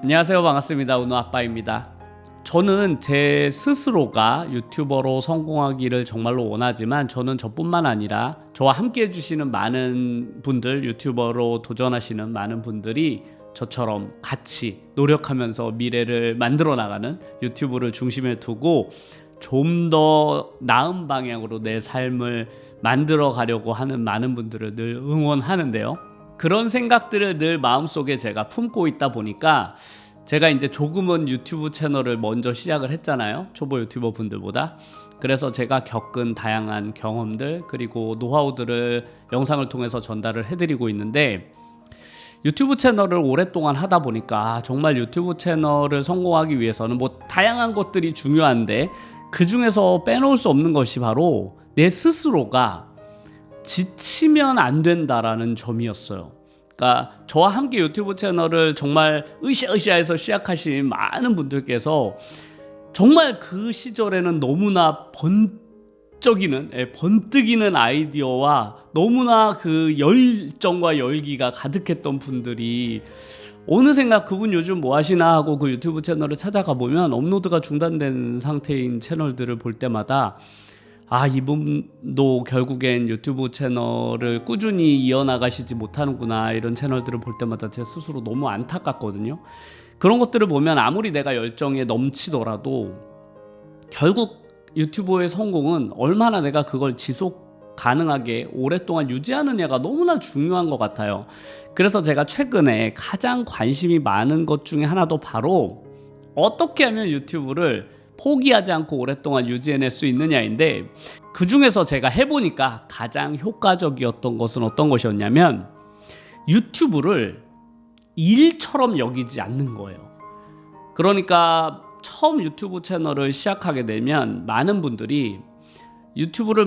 안녕하세요. 반갑습니다. 은호 아빠입니다. 저는 제 스스로가 유튜버로 성공하기를 정말로 원하지만 저는 저뿐만 아니라 저와 함께 해주시는 많은 분들, 유튜버로 도전하시는 많은 분들이 저처럼 같이 노력하면서 미래를 만들어 나가는 유튜브를 중심에 두고 좀 더 나은 방향으로 내 삶을 만들어 가려고 하는 많은 분들을 늘 응원하는데요. 그런 생각들을 늘 마음속에 제가 품고 있다 보니까 제가 이제 조금은 유튜브 채널을 먼저 시작을 했잖아요. 초보 유튜버 분들보다. 그래서 제가 겪은 다양한 경험들 그리고 노하우들을 영상을 통해서 전달을 해드리고 있는데, 유튜브 채널을 오랫동안 하다 보니까 정말 유튜브 채널을 성공하기 위해서는 뭐 다양한 것들이 중요한데 그 중에서 빼놓을 수 없는 것이 바로 내 스스로가 지치면 안 된다라는 점이었어요. 그러니까 저와 함께 유튜브 채널을 정말 으쌰으쌰해서 시작하신 많은 분들께서 정말 그 시절에는 너무나 번뜩이는 아이디어와 너무나 그 열정과 열기가 가득했던 분들이 어느샌가 그분 요즘 뭐 하시나 하고 그 유튜브 채널을 찾아가 보면 업로드가 중단된 상태인 채널들을 볼 때마다 이분도 결국엔 유튜브 채널을 꾸준히 이어나가시지 못하는구나, 이런 채널들을 볼 때마다 제 스스로 너무 안타깝거든요. 그런 것들을 보면 아무리 내가 열정에 넘치더라도 결국 유튜버의 성공은 얼마나 내가 그걸 지속 가능하게 오랫동안 유지하느냐가 너무나 중요한 것 같아요. 그래서 제가 최근에 가장 관심이 많은 것 중에 하나도 바로 어떻게 하면 유튜브를 포기하지 않고 오랫동안 유지해낼 수 있느냐인데, 그 중에서 제가 해보니까 가장 효과적이었던 것은 어떤 것이었냐면 유튜브를 일처럼 여기지 않는 거예요. 그러니까 처음 유튜브 채널을 시작하게 되면 많은 분들이 유튜브를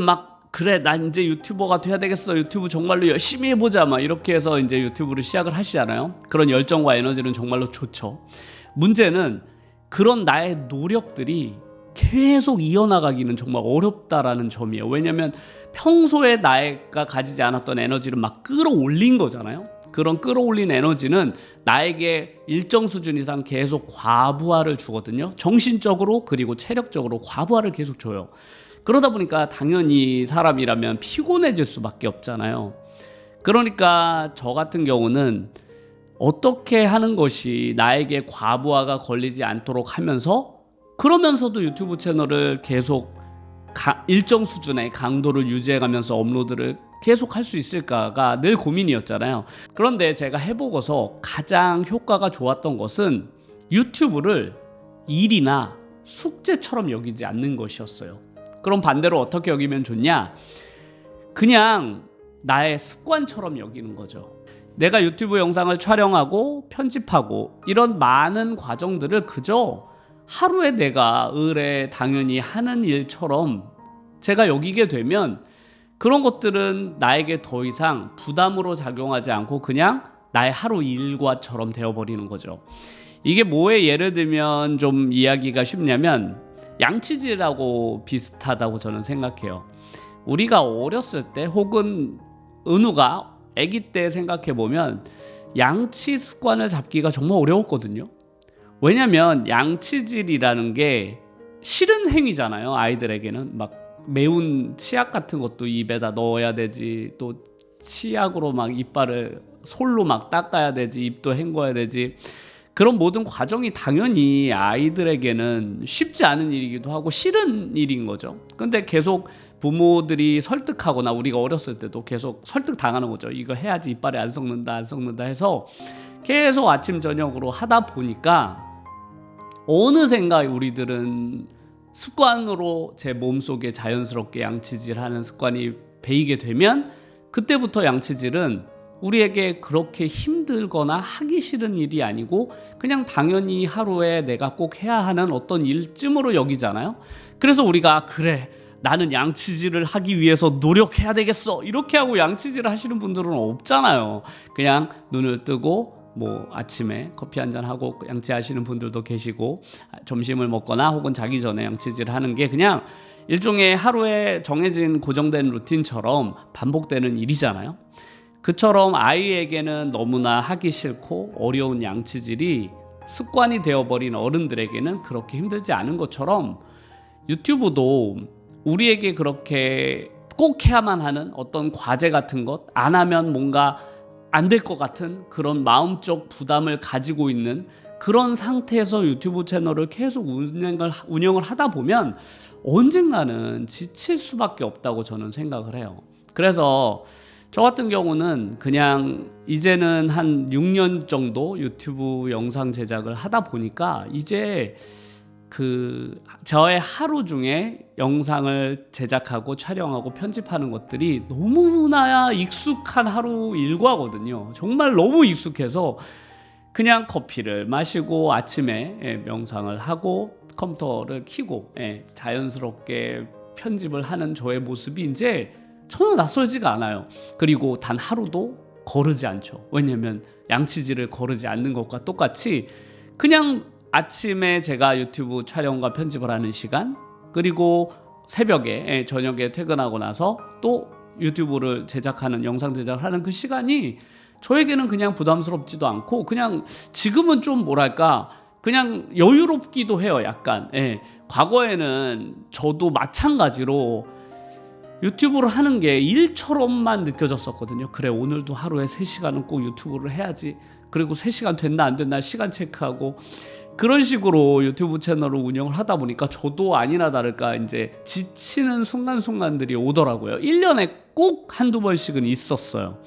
그래 나 이제 유튜버가 돼야 되겠어, 유튜브 정말로 열심히 해보자 이렇게 해서 이제 유튜브를 시작을 하시잖아요. 그런 열정과 에너지는 정말로 좋죠. 문제는 그런 나의 노력들이 계속 이어나가기는 정말 어렵다라는 점이에요. 왜냐하면 평소에 나가 가지지 않았던 에너지를 끌어올린 거잖아요. 그런 끌어올린 에너지는 나에게 일정 수준 이상 계속 과부하를 주거든요. 정신적으로 그리고 체력적으로 과부하를 계속 줘요. 그러다 보니까 당연히 사람이라면 피곤해질 수밖에 없잖아요. 그러니까 저 같은 경우는 어떻게 하는 것이 나에게 과부하가 걸리지 않도록 하면서, 그러면서도 유튜브 채널을 계속 일정 수준의 강도를 유지해가면서 업로드를 계속 할 수 있을까가 늘 고민이었잖아요. 그런데 제가 해보고서 가장 효과가 좋았던 것은 유튜브를 일이나 숙제처럼 여기지 않는 것이었어요. 그럼 반대로 어떻게 여기면 좋냐? 그냥 나의 습관처럼 여기는 거죠. 내가 유튜브 영상을 촬영하고 편집하고 이런 많은 과정들을 그저 하루에 내가 당연히 하는 일처럼 제가 여기게 되면 그런 것들은 나에게 더 이상 부담으로 작용하지 않고 그냥 나의 하루 일과처럼 되어버리는 거죠. 이게 뭐에 예를 들면 좀 이야기가 쉽냐면 양치질하고 비슷하다고 저는 생각해요. 우리가 어렸을 때 혹은 은우가 아기 때 생각해보면 양치 습관을 잡기가 정말 어려웠거든요. 왜냐면 양치질이라는 게 싫은 행위잖아요. 아이들에게는 매운 치약 같은 것도 입에다 넣어야 되지, 또 치약으로 이빨을 솔로 닦아야 되지, 입도 헹궈야 되지. 그런 모든 과정이 당연히 아이들에게는 쉽지 않은 일이기도 하고 싫은 일인 거죠. 근데 계속 부모들이 설득하거나 우리가 어렸을 때도 계속 설득 당하는 거죠. 이거 해야지 이빨에 안 썩는다 해서 계속 아침 저녁으로 하다 보니까 어느샌가 우리들은 습관으로 제 몸속에 자연스럽게 양치질하는 습관이 배이게 되면 그때부터 양치질은 우리에게 그렇게 힘들거나 하기 싫은 일이 아니고 그냥 당연히 하루에 내가 꼭 해야 하는 어떤 일쯤으로 여기잖아요. 그래서 우리가 그래 나는 양치질을 하기 위해서 노력해야 되겠어 이렇게 하고 양치질을 하시는 분들은 없잖아요. 그냥 눈을 뜨고 아침에 커피 한잔 하고 양치하시는 분들도 계시고, 점심을 먹거나 혹은 자기 전에 양치질을 하는 게 그냥 일종의 하루에 정해진 고정된 루틴처럼 반복되는 일이잖아요. 그처럼 아이에게는 너무나 하기 싫고 어려운 양치질이 습관이 되어버린 어른들에게는 그렇게 힘들지 않은 것처럼 유튜브도 우리에게 그렇게 꼭 해야만 하는 어떤 과제 같은 것, 안 하면 뭔가 안 될 것 같은 그런 마음적 부담을 가지고 있는 그런 상태에서 유튜브 채널을 계속 운영을 하다 보면 언젠가는 지칠 수밖에 없다고 저는 생각을 해요. 그래서 저 같은 경우는 그냥 이제는 한 6년 정도 유튜브 영상 제작을 하다 보니까 이제 저의 하루 중에 영상을 제작하고 촬영하고 편집하는 것들이 너무나 익숙한 하루 일과거든요. 정말 너무 익숙해서 그냥 커피를 마시고 아침에 명상을 하고 컴퓨터를 켜고 자연스럽게 편집을 하는 저의 모습이 이제 전혀 낯설지가 않아요. 그리고 단 하루도 거르지 않죠. 왜냐면 양치질을 거르지 않는 것과 똑같이 그냥 아침에 제가 유튜브 촬영과 편집을 하는 시간, 그리고 새벽에 저녁에 퇴근하고 나서 또 유튜브를 제작하는 영상 제작을 하는 그 시간이 저에게는 그냥 부담스럽지도 않고 그냥 지금은 좀 뭐랄까 그냥 여유롭기도 해요. 약간 과거에는 저도 마찬가지로 유튜브를 하는 게 일처럼만 느껴졌었거든요. 그래, 오늘도 하루에 3시간은 꼭 유튜브를 해야지. 그리고 3시간 됐나 안 됐나 시간 체크하고 그런 식으로 유튜브 채널을 운영을 하다 보니까 저도 아니나 다를까 이제 지치는 순간순간들이 오더라고요. 1년에 꼭 한두 번씩은 있었어요.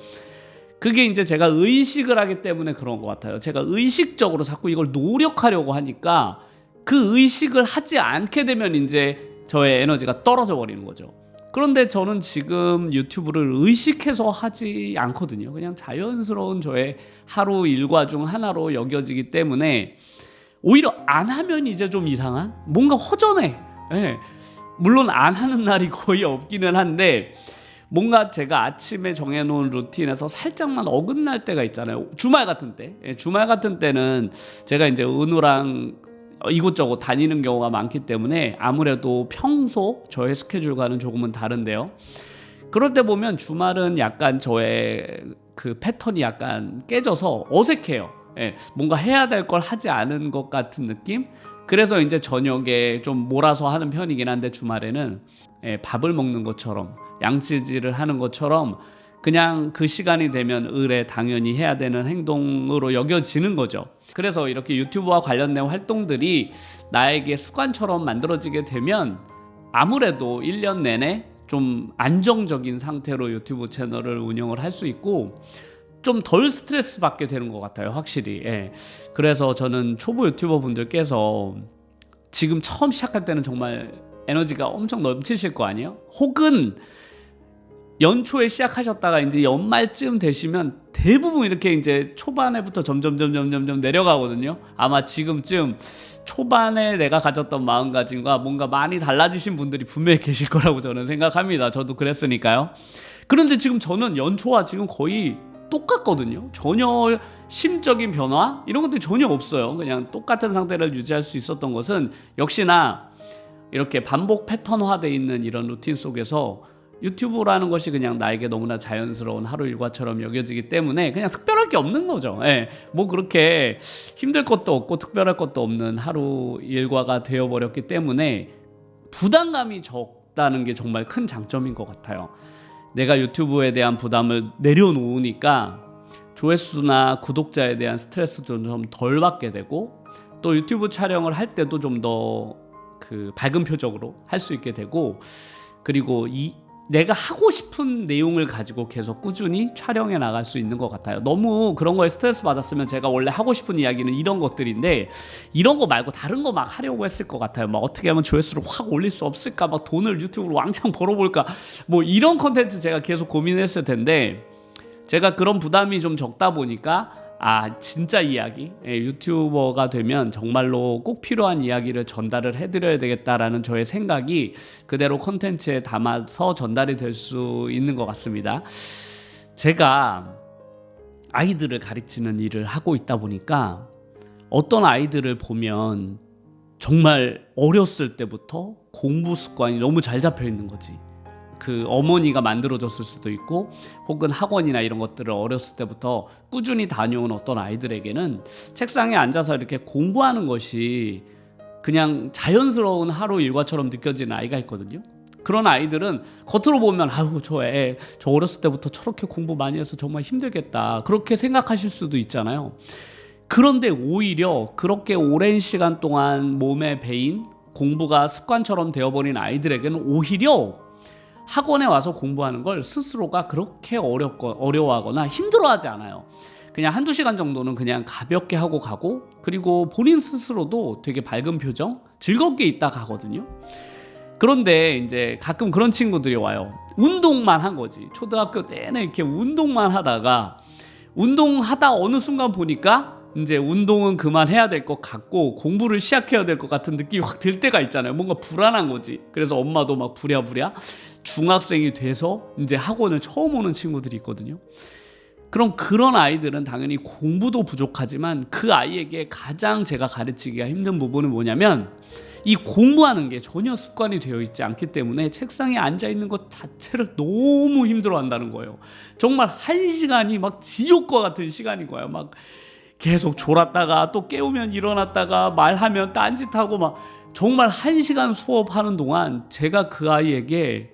그게 이제 제가 의식을 하기 때문에 그런 것 같아요. 제가 의식적으로 자꾸 이걸 노력하려고 하니까 그 의식을 하지 않게 되면 이제 저의 에너지가 떨어져 버리는 거죠. 그런데 저는 지금 유튜브를 의식해서 하지 않거든요. 그냥 자연스러운 저의 하루 일과 중 하나로 여겨지기 때문에 오히려 안 하면 이제 좀 이상한? 뭔가 허전해. 물론 안 하는 날이 거의 없기는 한데 뭔가 제가 아침에 정해놓은 루틴에서 살짝만 어긋날 때가 있잖아요. 주말 같은 때. 주말 같은 때는 제가 이제 은우랑 이곳저곳 다니는 경우가 많기 때문에 아무래도 평소 저의 스케줄과는 조금은 다른데요. 그럴 때 보면 주말은 약간 저의 그 패턴이 약간 깨져서 어색해요. 뭔가 해야 될 걸 하지 않은 것 같은 느낌? 그래서 이제 저녁에 좀 몰아서 하는 편이긴 한데 주말에는 밥을 먹는 것처럼 양치질을 하는 것처럼 그냥 그 시간이 되면 을에 당연히 해야 되는 행동으로 여겨지는 거죠. 그래서 이렇게 유튜브와 관련된 활동들이 나에게 습관처럼 만들어지게 되면 아무래도 1년 내내 좀 안정적인 상태로 유튜브 채널을 운영을 할 수 있고 좀 덜 스트레스 받게 되는 것 같아요, 확실히. 그래서 저는 초보 유튜버 분들께서 지금 처음 시작할 때는 정말 에너지가 엄청 넘치실 거 아니에요? 혹은 연초에 시작하셨다가 이제 연말쯤 되시면 대부분 이렇게 이제 초반에부터 점점 내려가거든요. 아마 지금쯤 초반에 내가 가졌던 마음가짐과 뭔가 많이 달라지신 분들이 분명히 계실 거라고 저는 생각합니다. 저도 그랬으니까요. 그런데 지금 저는 연초와 지금 거의 똑같거든요. 전혀 심적인 변화 이런 것들이 전혀 없어요. 그냥 똑같은 상태를 유지할 수 있었던 것은 역시나 이렇게 반복 패턴화되어 있는 이런 루틴 속에서 유튜브라는 것이 그냥 나에게 너무나 자연스러운 하루 일과처럼 여겨지기 때문에 그냥 특별할 게 없는 거죠. 뭐 그렇게 힘들 것도 없고 특별할 것도 없는 하루 일과가 되어버렸기 때문에 부담감이 적다는 게 정말 큰 장점인 것 같아요. 내가 유튜브에 대한 부담을 내려놓으니까 조회수나 구독자에 대한 스트레스도 좀 덜 받게 되고 또 유튜브 촬영을 할 때도 좀 더 밝은 표정으로 할 수 있게 되고 그리고 내가 하고 싶은 내용을 가지고 계속 꾸준히 촬영해 나갈 수 있는 것 같아요. 너무 그런 거에 스트레스 받았으면 제가 원래 하고 싶은 이야기는 이런 것들인데 이런 거 말고 다른 거 막 하려고 했을 것 같아요. 막 어떻게 하면 조회수를 확 올릴 수 없을까, 막 돈을 유튜브로 왕창 벌어볼까, 뭐 이런 컨텐츠 제가 계속 고민했을 텐데 제가 그런 부담이 좀 적다 보니까 진짜 이야기, 유튜버가 되면 정말로 꼭 필요한 이야기를 전달을 해드려야 되겠다라는 저의 생각이 그대로 콘텐츠에 담아서 전달이 될 수 있는 것 같습니다. 제가 아이들을 가르치는 일을 하고 있다 보니까 어떤 아이들을 보면 정말 어렸을 때부터 공부 습관이 너무 잘 잡혀 있는 거지. 그 어머니가 만들어줬을 수도 있고 혹은 학원이나 이런 것들을 어렸을 때부터 꾸준히 다녀온 어떤 아이들에게는 책상에 앉아서 이렇게 공부하는 것이 그냥 자연스러운 하루 일과처럼 느껴지는 아이가 있거든요. 그런 아이들은 겉으로 보면 아우 저 어렸을 때부터 저렇게 공부 많이 해서 정말 힘들겠다 그렇게 생각하실 수도 있잖아요. 그런데 오히려 그렇게 오랜 시간 동안 몸에 배인 공부가 습관처럼 되어버린 아이들에게는 오히려 학원에 와서 공부하는 걸 스스로가 그렇게 어려워하거나 힘들어하지 않아요. 그냥 한두 시간 정도는 그냥 가볍게 하고 가고, 그리고 본인 스스로도 되게 밝은 표정, 즐겁게 있다 가거든요. 그런데 이제 가끔 그런 친구들이 와요. 운동만 한 거지. 초등학교 내내 이렇게 운동만 하다가 운동하다 어느 순간 보니까 이제 운동은 그만해야 될 것 같고 공부를 시작해야 될 것 같은 느낌이 확 들 때가 있잖아요. 뭔가 불안한 거지. 그래서 엄마도 막 부랴부랴 중학생이 돼서 이제 학원을 처음 오는 친구들이 있거든요. 그럼 그런 아이들은 당연히 공부도 부족하지만 그 아이에게 가장 제가 가르치기가 힘든 부분은 뭐냐면 이 공부하는 게 전혀 습관이 되어 있지 않기 때문에 책상에 앉아 있는 것 자체를 너무 힘들어 한다는 거예요. 정말 한 시간이 막 지옥과 같은 시간인 거예요. 막 계속 졸았다가 또 깨우면 일어났다가 말하면 딴짓하고 막 정말 1시간 수업하는 동안 제가 그 아이에게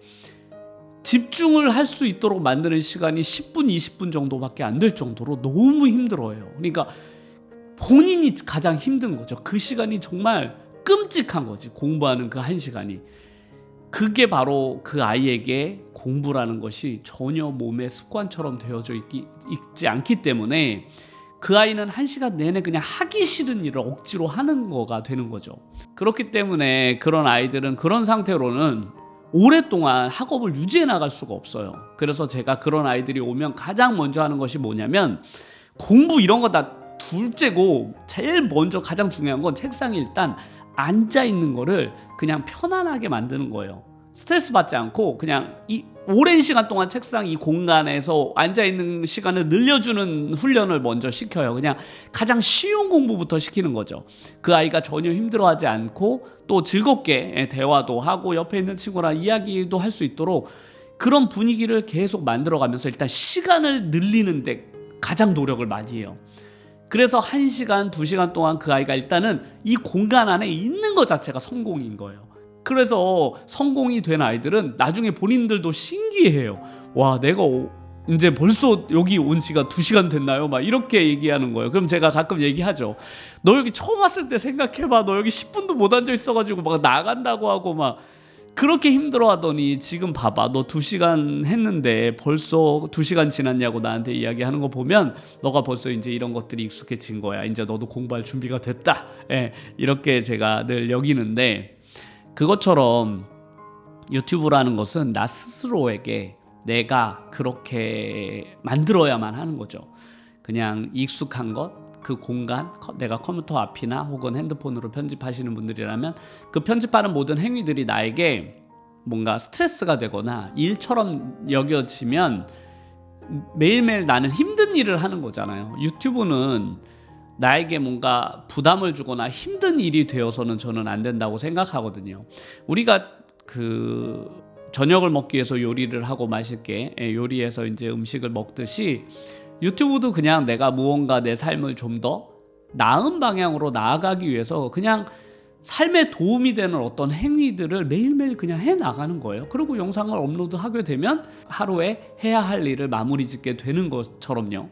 집중을 할 수 있도록 만드는 시간이 10분, 20분 정도밖에 안 될 정도로 너무 힘들어요. 그러니까 본인이 가장 힘든 거죠. 그 시간이 정말 끔찍한 거지. 공부하는 그 1시간이. 그게 바로 그 아이에게 공부라는 것이 전혀 몸의 습관처럼 되어져 있지 않기 때문에 그 아이는 1시간 내내 그냥 하기 싫은 일을 억지로 하는 거가 되는 거죠. 그렇기 때문에 그런 아이들은 그런 상태로는 오랫동안 학업을 유지해 나갈 수가 없어요. 그래서 제가 그런 아이들이 오면 가장 먼저 하는 것이 뭐냐면 공부 이런 거 다 둘째고 제일 먼저 가장 중요한 건 책상에 일단 앉아 있는 거를 그냥 편안하게 만드는 거예요. 스트레스 받지 않고 그냥 이 오랜 시간 동안 책상 이 공간에서 앉아 있는 시간을 늘려주는 훈련을 먼저 시켜요. 그냥 가장 쉬운 공부부터 시키는 거죠. 그 아이가 전혀 힘들어하지 않고 또 즐겁게 대화도 하고 옆에 있는 친구랑 이야기도 할 수 있도록 그런 분위기를 계속 만들어가면서 일단 시간을 늘리는데 가장 노력을 많이 해요. 그래서 1시간, 2시간 동안 그 아이가 일단은 이 공간 안에 있는 것 자체가 성공인 거예요. 그래서 성공이 된 아이들은 나중에 본인들도 신기해요. 와, 내가 이제 벌써 여기 온 지가 2시간 됐나요? 막 이렇게 얘기하는 거예요. 그럼 제가 가끔 얘기하죠. 너 여기 처음 왔을 때 생각해봐. 너 여기 10분도 못 앉아 있어가지고 막 나간다고 하고 막 그렇게 힘들어하더니 지금 봐봐. 너 2시간 했는데 벌써 2시간 지났냐고 나한테 이야기하는 거 보면 너가 벌써 이제 이런 것들이 익숙해진 거야. 이제 너도 공부할 준비가 됐다. 이렇게 제가 늘 여기는데 그것처럼 유튜브라는 것은 나 스스로에게 내가 그렇게 만들어야만 하는 거죠. 그냥 익숙한 것, 그 공간, 내가 컴퓨터 앞이나 혹은 핸드폰으로 편집하시는 분들이라면 그 편집하는 모든 행위들이 나에게 뭔가 스트레스가 되거나 일처럼 여겨지면 매일매일 나는 힘든 일을 하는 거잖아요. 유튜브는 나에게 뭔가 부담을 주거나 힘든 일이 되어서는 저는 안 된다고 생각하거든요. 우리가 그 저녁을 먹기 위해서 요리를 하고 맛있게 요리해서 이제 음식을 먹듯이 유튜브도 그냥 내가 무언가 내 삶을 좀 더 나은 방향으로 나아가기 위해서 그냥 삶에 도움이 되는 어떤 행위들을 매일매일 그냥 해 나가는 거예요. 그리고 영상을 업로드하게 되면 하루에 해야 할 일을 마무리 짓게 되는 것처럼요.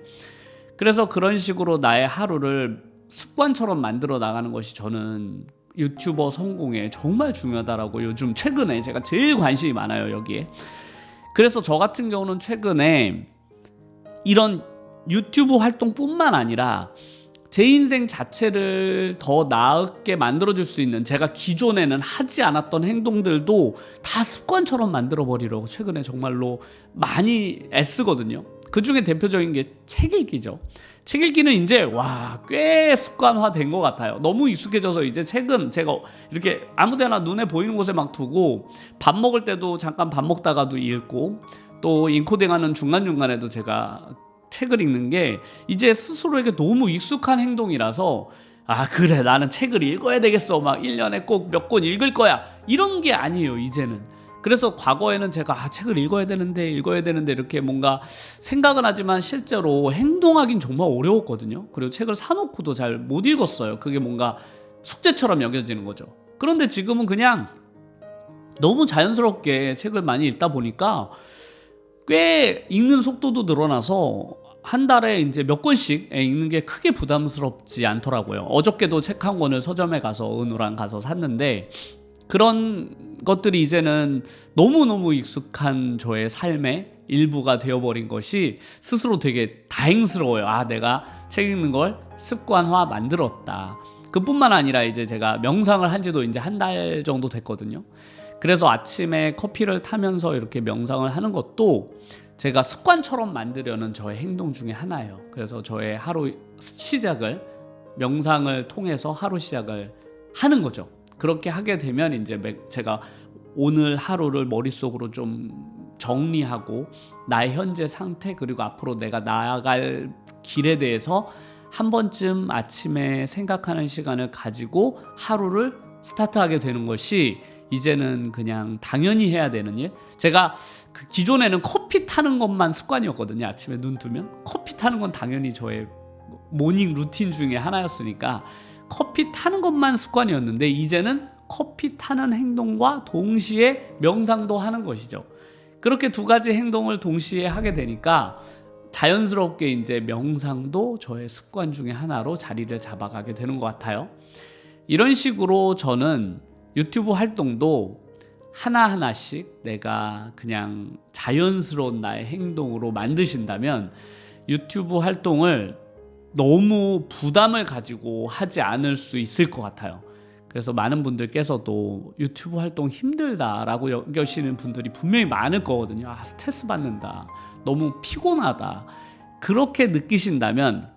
그래서 그런 식으로 나의 하루를 습관처럼 만들어 나가는 것이 저는 유튜버 성공에 정말 중요하다라고 요즘 최근에 제가 제일 관심이 많아요, 여기에. 그래서 저 같은 경우는 최근에 이런 유튜브 활동뿐만 아니라 제 인생 자체를 더 나게 만들어줄 수 있는 제가 기존에는 하지 않았던 행동들도 다 습관처럼 만들어버리려고 최근에 정말로 많이 애쓰거든요. 그 중에 대표적인 게 책 읽기죠. 책 읽기는 이제 꽤 습관화된 것 같아요. 너무 익숙해져서 이제 책은 제가 이렇게 아무데나 눈에 보이는 곳에 막 두고 밥 먹을 때도 잠깐 밥 먹다가도 읽고 또 인코딩하는 중간중간에도 제가 책을 읽는 게 이제 스스로에게 너무 익숙한 행동이라서 그래 나는 책을 읽어야 되겠어 막 1년에 꼭 몇 권 읽을 거야 이런 게 아니에요. 이제는 그래서 과거에는 제가 책을 읽어야 되는데 이렇게 뭔가 생각은 하지만 실제로 행동하긴 정말 어려웠거든요. 그리고 책을 사놓고도 잘 못 읽었어요. 그게 뭔가 숙제처럼 여겨지는 거죠. 그런데 지금은 그냥 너무 자연스럽게 책을 많이 읽다 보니까 꽤 읽는 속도도 늘어나서 한 달에 이제 몇 권씩 읽는 게 크게 부담스럽지 않더라고요. 어저께도 책 한 권을 서점에 가서 은우랑 가서 샀는데 그런 것들이 이제는 너무너무 익숙한 저의 삶의 일부가 되어버린 것이 스스로 되게 다행스러워요. 내가 책 읽는 걸 습관화 만들었다. 그뿐만 아니라 이제 제가 명상을 한 지도 이제 한 달 정도 됐거든요. 그래서 아침에 커피를 타면서 이렇게 명상을 하는 것도 제가 습관처럼 만들려는 저의 행동 중에 하나예요. 그래서 저의 하루 시작을 명상을 통해서 하루 시작을 하는 거죠. 그렇게 하게 되면 이제 제가 오늘 하루를 머릿속으로 좀 정리하고 나의 현재 상태 그리고 앞으로 내가 나아갈 길에 대해서 한 번쯤 아침에 생각하는 시간을 가지고 하루를 스타트하게 되는 것이 이제는 그냥 당연히 해야 되는 일. 제가 그 기존에는 커피 타는 것만 습관이었거든요. 아침에 눈 뜨면 커피 타는 건 당연히 저의 모닝 루틴 중에 하나였으니까 커피 타는 것만 습관이었는데 이제는 커피 타는 행동과 동시에 명상도 하는 것이죠. 그렇게 두 가지 행동을 동시에 하게 되니까 자연스럽게 이제 명상도 저의 습관 중에 하나로 자리를 잡아가게 되는 것 같아요. 이런 식으로 저는 유튜브 활동도 하나하나씩 내가 그냥 자연스러운 나의 행동으로 만드신다면 유튜브 활동을 너무 부담을 가지고 하지 않을 수 있을 것 같아요. 그래서 많은 분들께서도 유튜브 활동 힘들다라고 여기시는 분들이 분명히 많을 거거든요. 스트레스 받는다, 너무 피곤하다, 그렇게 느끼신다면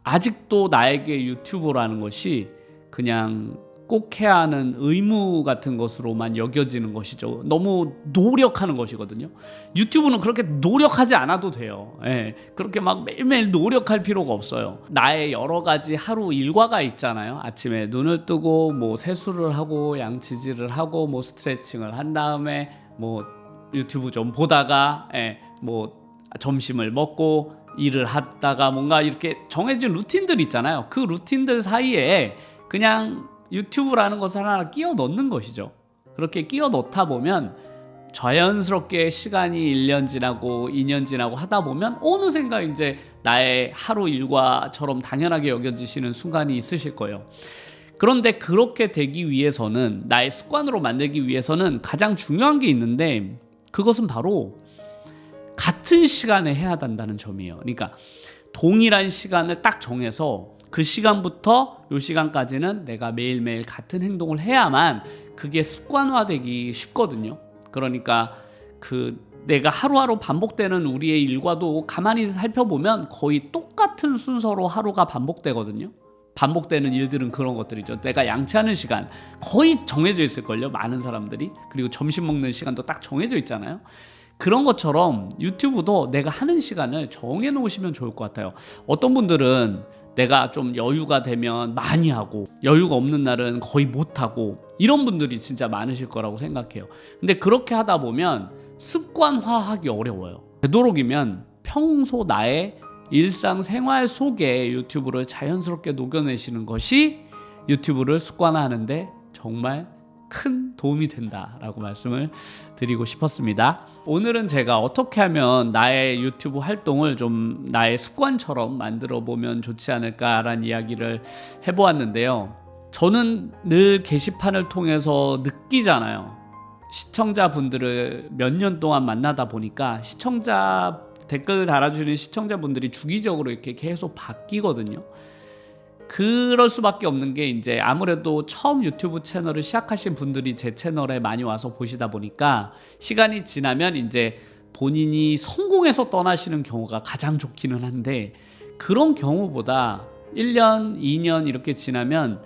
아직도 나에게 유튜브라는 것이 그냥 꼭 해야 하는 의무 같은 것으로만 여겨지는 것이죠. 너무 노력하는 것이거든요. 유튜브는 그렇게 노력하지 않아도 돼요. 그렇게 막 매일매일 노력할 필요가 없어요. 나의 여러 가지 하루 일과가 있잖아요. 아침에 눈을 뜨고 뭐 세수를 하고 양치질을 하고 뭐 스트레칭을 한 다음에 뭐 유튜브 좀 보다가 뭐 점심을 먹고 일을 하다가 뭔가 이렇게 정해진 루틴들 있잖아요. 그 루틴들 사이에 그냥 유튜브라는 것을 하나 끼워 넣는 것이죠. 그렇게 끼워 넣다 보면 자연스럽게 시간이 1년 지나고 2년 지나고 하다 보면 어느샌가 이제 나의 하루 일과처럼 당연하게 여겨지시는 순간이 있으실 거예요. 그런데 그렇게 되기 위해서는, 나의 습관으로 만들기 위해서는 가장 중요한 게 있는데 그것은 바로 같은 시간에 해야 한다는 점이에요. 그러니까 동일한 시간을 딱 정해서 그 시간부터 이 시간까지는 내가 매일매일 같은 행동을 해야만 그게 습관화되기 쉽거든요. 그러니까 내가 하루하루 반복되는 우리의 일과도 가만히 살펴보면 거의 똑같은 순서로 하루가 반복되거든요. 반복되는 일들은 그런 것들이죠. 내가 양치하는 시간 거의 정해져 있을걸요, 많은 사람들이. 그리고 점심 먹는 시간도 딱 정해져 있잖아요. 그런 것처럼 유튜브도 내가 하는 시간을 정해 놓으시면 좋을 것 같아요. 어떤 분들은 내가 좀 여유가 되면 많이 하고 여유가 없는 날은 거의 못하고 이런 분들이 진짜 많으실 거라고 생각해요. 근데 그렇게 하다 보면 습관화하기 어려워요. 되도록이면 평소 나의 일상생활 속에 유튜브를 자연스럽게 녹여내시는 것이 유튜브를 습관화하는데 정말 큰 도움이 된다라고 말씀을 드리고 싶었습니다. 오늘은 제가 어떻게 하면 나의 유튜브 활동을 좀 나의 습관처럼 만들어 보면 좋지 않을까라는 이야기를 해보았는데요. 저는 늘 게시판을 통해서 느끼잖아요. 시청자분들을 몇 년 동안 만나다 보니까 댓글 달아주는 시청자분들이 주기적으로 이렇게 계속 바뀌거든요. 그럴 수밖에 없는 게 이제 아무래도 처음 유튜브 채널을 시작하신 분들이 제 채널에 많이 와서 보시다 보니까 시간이 지나면 이제 본인이 성공해서 떠나시는 경우가 가장 좋기는 한데, 그런 경우보다 1년, 2년 이렇게 지나면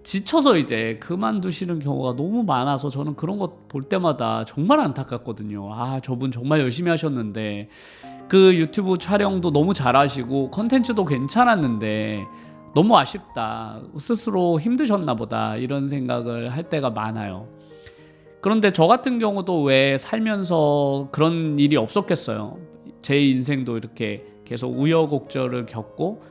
지쳐서 이제 그만두시는 경우가 너무 많아서 저는 그런 거 볼 때마다 정말 안타깝거든요. 저분 정말 열심히 하셨는데, 그 유튜브 촬영도 너무 잘하시고 컨텐츠도 괜찮았는데 너무 아쉽다, 스스로 힘드셨나 보다, 이런 생각을 할 때가 많아요. 그런데 저 같은 경우도 왜 살면서 그런 일이 없었겠어요. 제 인생도 이렇게 계속 우여곡절을 겪고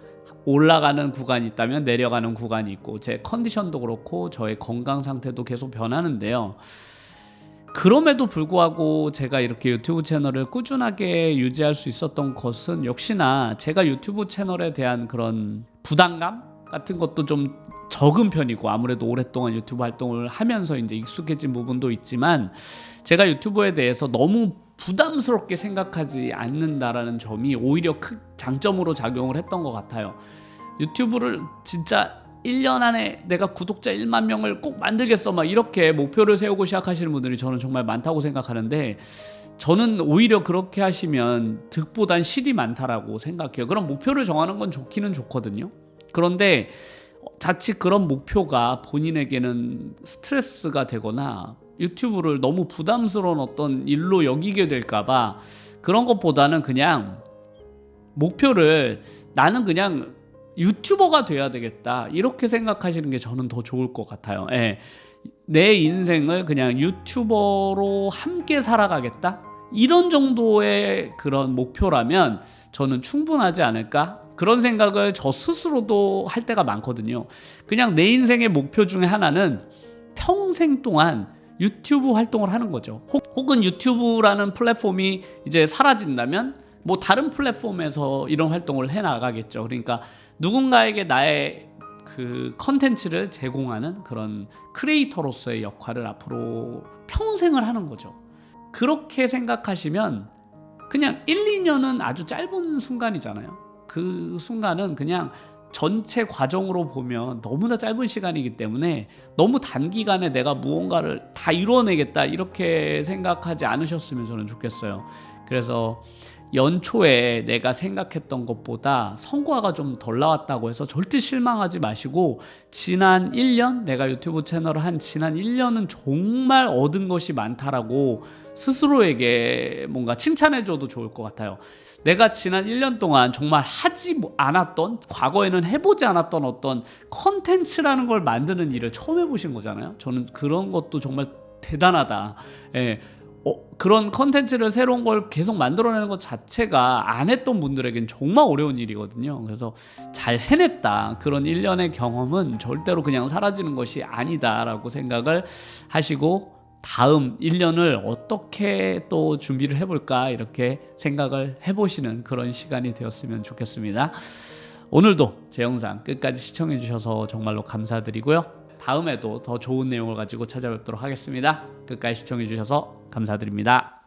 올라가는 구간이 있다면 내려가는 구간이 있고 제 컨디션도 그렇고 저의 건강 상태도 계속 변하는데요. 그럼에도 불구하고 제가 이렇게 유튜브 채널을 꾸준하게 유지할 수 있었던 것은 역시나 제가 유튜브 채널에 대한 그런 부담감 같은 것도 좀 적은 편이고, 아무래도 오랫동안 유튜브 활동을 하면서 이제 익숙해진 부분도 있지만 제가 유튜브에 대해서 너무 부담스럽게 생각하지 않는다라는 점이 오히려 큰 장점으로 작용을 했던 것 같아요. 유튜브를 진짜 1년 안에 내가 구독자 1만 명을 꼭 만들겠어 막 이렇게 목표를 세우고 시작하시는 분들이 저는 정말 많다고 생각하는데, 저는 오히려 그렇게 하시면 득보단 실이 많다라고 생각해요. 그런 목표를 정하는 건 좋기는 좋거든요. 그런데 자칫 그런 목표가 본인에게는 스트레스가 되거나 유튜브를 너무 부담스러운 어떤 일로 여기게 될까봐, 그런 것보다는 그냥 목표를 나는 그냥 유튜버가 돼야 되겠다 이렇게 생각하시는 게 저는 더 좋을 것 같아요. 예. 내 인생을 그냥 유튜버로 함께 살아가겠다 이런 정도의 그런 목표라면 저는 충분하지 않을까, 그런 생각을 저 스스로도 할 때가 많거든요. 그냥 내 인생의 목표 중에 하나는 평생 동안 유튜브 활동을 하는 거죠. 혹은 유튜브라는 플랫폼이 이제 사라진다면 뭐 다른 플랫폼에서 이런 활동을 해 나가겠죠. 그러니까 누군가에게 나의 그 컨텐츠를 제공하는 그런 크리에이터로서의 역할을 앞으로 평생을 하는 거죠. 그렇게 생각하시면 그냥 1, 2년은 아주 짧은 순간이잖아요. 그 순간은 그냥 전체 과정으로 보면 너무나 짧은 시간이기 때문에 너무 단기간에 내가 무언가를 다 이루어내겠다 이렇게 생각하지 않으셨으면 저는 좋겠어요. 그래서 연초에 내가 생각했던 것보다 성과가 좀 덜 나왔다고 해서 절대 실망하지 마시고, 지난 1년 내가 유튜브 채널을 한 지난 1년은 정말 얻은 것이 많다라고 스스로에게 뭔가 칭찬해줘도 좋을 것 같아요. 내가 지난 1년 동안 정말 하지 않았던, 과거에는 해보지 않았던 어떤 컨텐츠라는 걸 만드는 일을 처음 해보신 거잖아요. 저는 그런 것도 정말 대단하다. 예. 그런 컨텐츠를 새로운 걸 계속 만들어내는 것 자체가 안 했던 분들에겐 정말 어려운 일이거든요. 그래서 잘 해냈다. 그런 1년의 경험은 절대로 그냥 사라지는 것이 아니다라고 생각을 하시고, 다음 1년을 어떻게 또 준비를 해볼까 이렇게 생각을 해보시는 그런 시간이 되었으면 좋겠습니다. 오늘도 제 영상 끝까지 시청해 주셔서 정말로 감사드리고요. 다음에도 더 좋은 내용을 가지고 찾아뵙도록 하겠습니다. 끝까지 시청해 주셔서 감사드립니다.